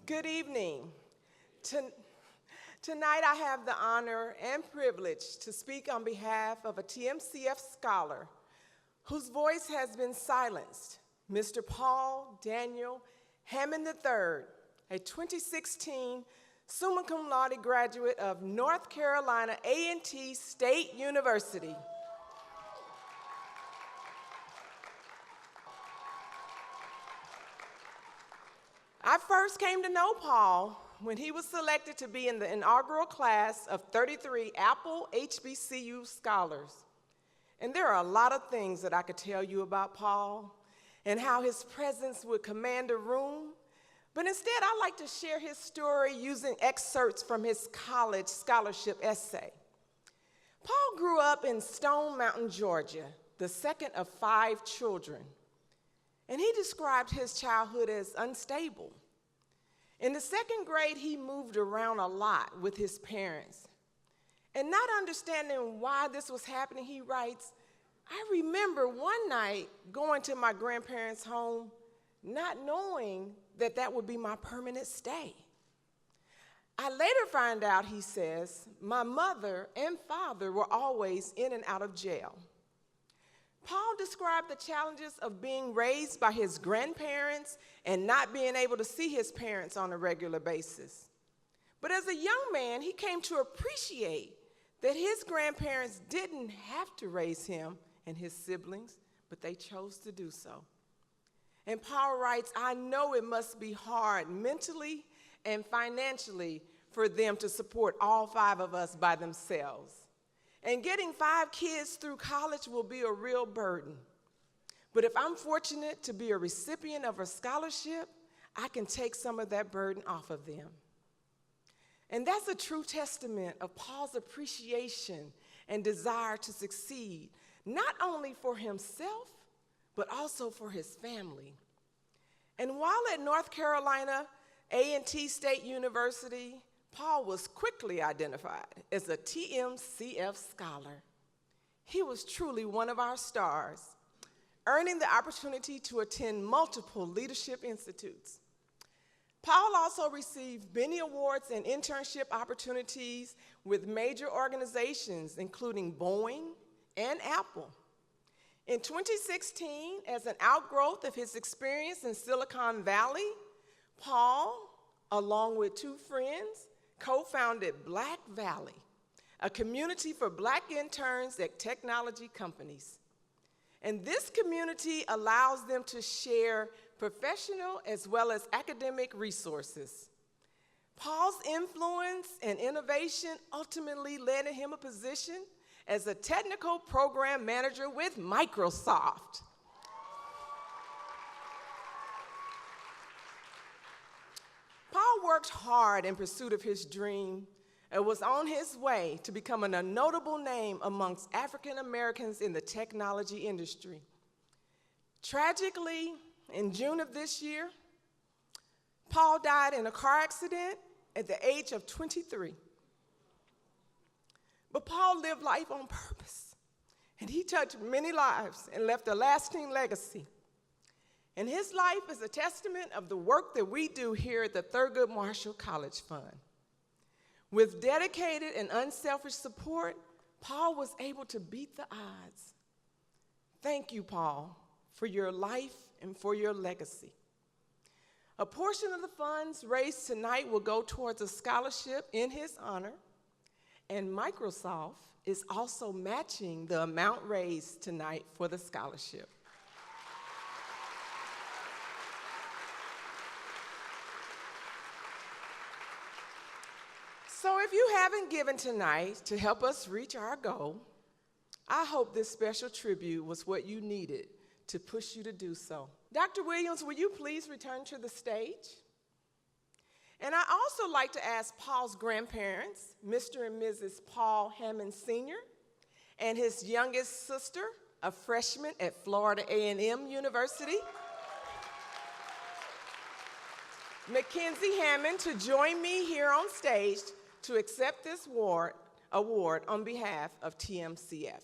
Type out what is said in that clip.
Good evening. Tonight I have the honor and privilege to speak on behalf of a TMCF scholar whose voice has been silenced, Mr. Paul Daniel Hammond III, a 2016 summa cum laude graduate of North Carolina A&T State University. I first came to know Paul when he was selected to be in the inaugural class of 33 Appel HBCU Scholars. And there are a lot of things that I could tell you about Paul and how his presence would command a room, but instead I like to share his story using excerpts from his college scholarship essay. Paul grew up in Stone Mountain, Georgia, the second of 5 children. And he described his childhood as unstable. In the 2nd grade, he moved around a lot with his parents. And not understanding why this was happening, he writes, I remember one night going to my grandparents' home, not knowing that that would be my permanent stay. I later find out, he says, my mother and father were always in and out of jail. Paul described the challenges of being raised by his grandparents and not being able to see his parents on a regular basis. But as a young man, he came to appreciate that his grandparents didn't have to raise him and his siblings, but they chose to do so. And Paul writes, I know it must be hard mentally and financially for them to support all 5 of us by themselves. And getting 5 kids through college will be a real burden. But if I'm fortunate to be a recipient of a scholarship, I can take some of that burden off of them. And that's a true testament of Paul's appreciation and desire to succeed, not only for himself, but also for his family. And while at North Carolina A&T State University, Paul was quickly identified as a TMCF Scholar. He was truly one of our stars, earning the opportunity to attend multiple leadership institutes. Paul also received many awards and internship opportunities with major organizations, including Boeing and Apple. In 2016, as an outgrowth of his experience in Silicon Valley, Paul, along with 2 friends, co-founded Black Valley, a community for Black interns at technology companies. And this community allows them to share professional as well as academic resources. Paul's influence and innovation ultimately led him a position as a technical program manager with Microsoft. Paul worked hard in pursuit of his dream and was on his way to becoming a notable name amongst African Americans in the technology industry. Tragically, in June of this year, Paul died in a car accident at the age of 23. But Paul lived life on purpose, and he touched many lives and left a lasting legacy. And his life is a testament of the work that we do here at the Thurgood Marshall College Fund. With dedicated and unselfish support, Paul was able to beat the odds. Thank you, Paul, for your life and for your legacy. A portion of the funds raised tonight will go towards a scholarship in his honor, and Microsoft is also matching the amount raised tonight for the scholarship. So if you haven't given tonight to help us reach our goal, I hope this special tribute was what you needed to push you to do so. Dr. Williams, will you please return to the stage? And I'd also like to ask Paul's grandparents, Mr. and Mrs. Paul Hammond Sr., and his youngest sister, a freshman at Florida A&M University, Mackenzie Hammond, to join me here on stage to accept this award on behalf of TMCF.